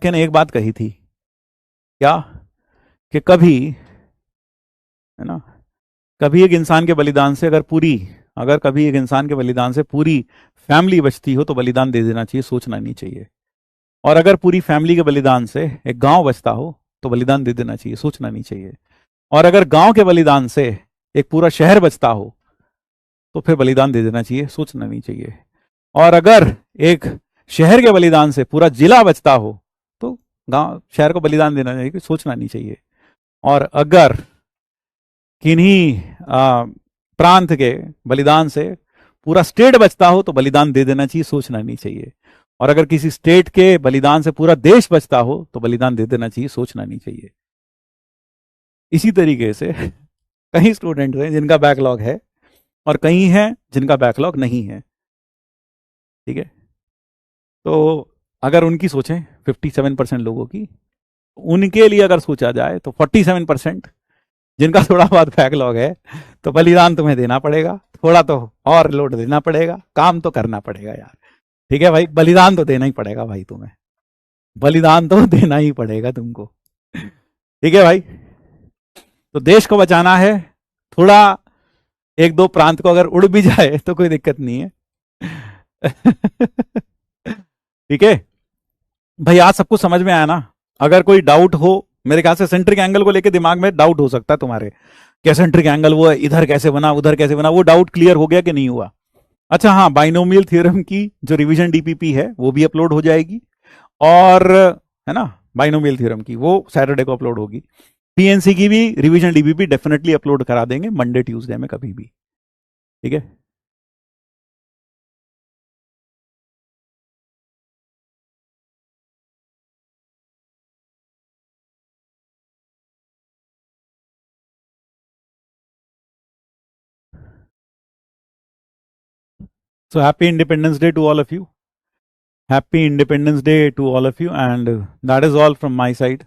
चाणक्य ने एक बात कही थी, क्या? कि कभी, है ना, कभी एक इंसान के बलिदान से अगर कभी एक इंसान के बलिदान से पूरी फैमिली बचती हो तो बलिदान दे देना चाहिए, सोचना नहीं चाहिए। और अगर पूरी फैमिली के बलिदान से एक गांव बचता हो तो बलिदान दे देना चाहिए, सोचना नहीं चाहिए। और अगर गांव के बलिदान से एक पूरा शहर बचता हो तो फिर बलिदान दे देना चाहिए, सोचना नहीं चाहिए। और अगर एक शहर के बलिदान से पूरा जिला बचता हो तो गांव शहर को बलिदान देना चाहिए, सोचना नहीं चाहिए। और अगर किन्हीं प्रांत के बलिदान से पूरा स्टेट बचता हो तो बलिदान दे देना चाहिए, सोचना नहीं चाहिए। और अगर किसी स्टेट के बलिदान से पूरा देश बचता हो तो बलिदान दे देना चाहिए, सोचना नहीं चाहिए। इसी तरीके से कई स्टूडेंट हैं जिनका बैकलॉग है और कई हैं जिनका बैकलॉग नहीं है, ठीक है। तो अगर उनकी सोचें 57% लोगों की, उनके लिए अगर सोचा जाए तो 47% जिनका थोड़ा बहुत बैकलॉग है, तो बलिदान तुम्हें देना पड़ेगा, थोड़ा तो और लोड देना पड़ेगा, काम तो करना पड़ेगा यार, ठीक है भाई, बलिदान तो देना ही पड़ेगा भाई, तुम्हें बलिदान तो देना ही पड़ेगा तुमको, ठीक है भाई। तो देश को बचाना है, थोड़ा एक दो प्रांत को अगर उड़ भी जाए तो कोई दिक्कत नहीं है। ठीक है भाई, आज सब कुछ समझ में आया ना? अगर कोई डाउट हो, मेरे ख्याल से सेंट्रिक एंगल को लेके दिमाग में डाउट हो सकता है तुम्हारे, क्या सेंट्रिक एंगल वो है, इधर कैसे बना उधर कैसे बना, वो डाउट क्लियर हो गया कि नहीं हुआ? अच्छा हाँ, बाइनोमियल थ्योरम की जो रिवीजन डीपीपी है वो भी अपलोड हो जाएगी, और है ना, बाइनोमियल थ्योरम की वो सैटरडे को अपलोड होगी। पीएनसी की भी रिवीजन डीपीपी डेफिनेटली अपलोड करा देंगे मंडे ट्यूसडे में कभी भी, ठीक है। So happy Independence Day to all of you. Happy Independence Day to all of you, and that is all from my side.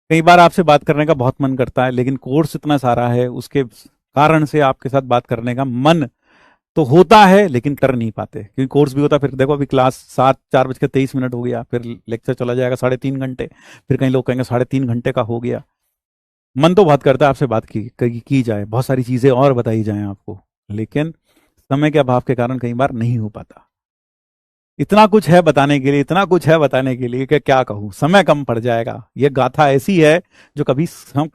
कई बार आपसे बात करने का बहुत मन करता है, लेकिन कोर्स इतना सारा है, उसके कारण से आपके साथ बात करने का मन तो होता है लेकिन कर नहीं पाते, क्योंकि कोर्स भी होता है। फिर देखो अभी क्लास 4:23 हो गया, फिर लेक्चर चला जाएगा 3.5 घंटे, फिर कई लोग कहेंगे 3.5 घंटे का हो गया। मन तो बहुत करता है आपसे बात की जाए, बहुत सारी चीज़ें और बताई जाएं आपको, लेकिन समय के अभाव के कारण कई बार नहीं हो पाता। इतना कुछ है बताने के लिए, इतना कुछ है बताने के लिए कि क्या कहूँ, समय कम पड़ जाएगा। ये गाथा ऐसी है जो कभी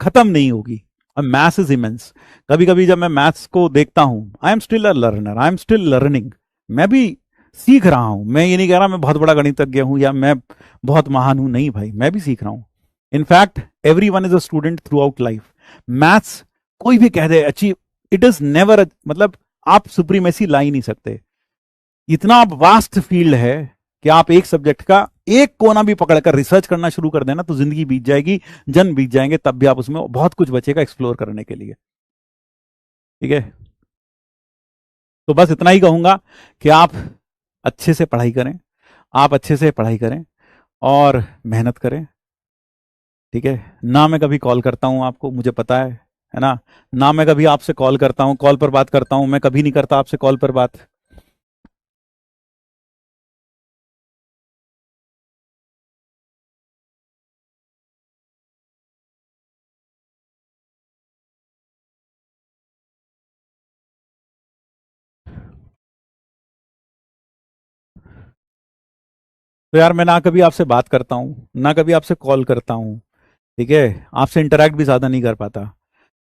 खत्म नहीं होगी। Maths is immense. कभी कभी जब मैं मैथ्स को देखता हूँ, I am still a learner, I am still learning. मैं भी सीख रहा हूँ। मैं ये नहीं कह रहा मैं बहुत बड़ा गणितज्ञ हूँ या मैं बहुत महान हूँ, नहीं भाई, मैं भी सीख रहा हूँ। In fact every one is a student through out life. Maths कोई भी कह they achieve, it is never, मतलब आप सुप्रीमेसी ला ही नहीं सकते। इतना वास्ट फील्ड है कि आप एक सब्जेक्ट का एक कोना भी पकड़कर रिसर्च करना शुरू कर देना तो जिंदगी बीत जाएगी, जन्म बीत जाएंगे, तब भी आप उसमें बहुत कुछ बचेगा एक्सप्लोर करने के लिए, ठीक है। तो बस इतना ही कहूंगा कि आप अच्छे से पढ़ाई करें, आप अच्छे से पढ़ाई करें और मेहनत करें, ठीक है ना। मैं कभी कॉल करता हूं आपको, मुझे पता है ना मैं कभी आपसे कॉल करता हूं, कॉल पर बात करता हूं, मैं कभी नहीं करता आपसे कॉल पर बात। तो यार मैं ना कभी आपसे बात करता हूँ, ना कभी आपसे कॉल करता हूँ, ठीक है। आपसे इंटरेक्ट भी ज़्यादा नहीं कर पाता।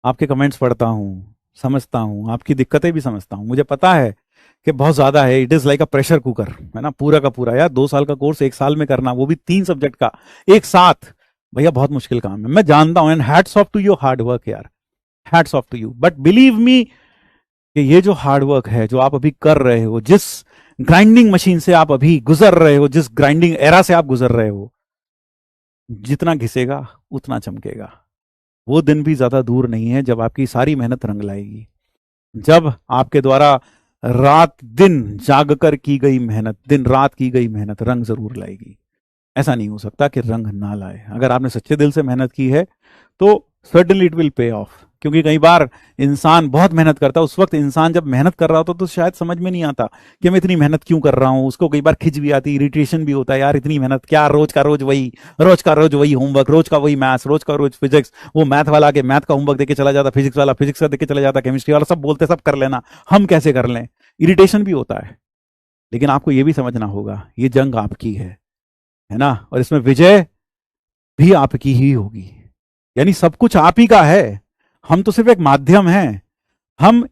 आपके कमेंट्स पढ़ता हूँ, समझता हूँ, आपकी दिक्कतें भी समझता हूँ। मुझे पता है कि बहुत ज़्यादा है, it is like a pressure cooker, है ना, पूरा का पूरा। यार 2 साल का कोर्स 1 साल में करना, वो भी 3 सब्जेक्ट का एक साथ, भैया बहुत मुश्किल काम है, मैं जानता हूँ। And hats off to your hard work यार, hats off to you. But believe me कि ये जो हार्ड वर्क है जो आप अभी कर रहे हो, जिस ग्राइंडिंग मशीन से आप अभी गुजर रहे हो, जिस ग्राइंडिंग एरा से आप गुजर रहे हो, जितना घिसेगा उतना चमकेगा। वो दिन भी ज्यादा दूर नहीं है जब आपकी सारी मेहनत रंग लाएगी, जब आपके द्वारा रात दिन जाग कर की गई मेहनत, दिन रात की गई मेहनत रंग जरूर लाएगी। ऐसा नहीं हो सकता कि रंग ना लाए। अगर आपने सच्चे दिल से मेहनत की है तो certainly it will pay of. क्योंकि कई बार इंसान बहुत मेहनत करता है, उस वक्त इंसान जब मेहनत कर रहा होता तो शायद समझ में नहीं आता कि मैं इतनी मेहनत क्यों कर रहा हूँ। उसको कई बार खिंच भी आती, इरिटेशन भी होता है, यार इतनी मेहनत क्या, रोज का रोज वही होमवर्क, रोज का वही मैथ्स, रोज का रोज फिजिक्स। वो मैथ वाला आके मैथ का होमवर्क देके चला जाता, फिजिक्स वाला फिजिक्स का देके चला जाता, केमिस्ट्री वाला सब बोलते सब कर लेना, हम कैसे कर लें। इरिटेशन भी होता है। लेकिन आपको ये भी समझना होगा ये जंग आपकी है ना, और इसमें विजय भी आपकी ही होगी। यानी सब कुछ आप ही का है, हम तो सिर्फ एक माध्यम हैं। हम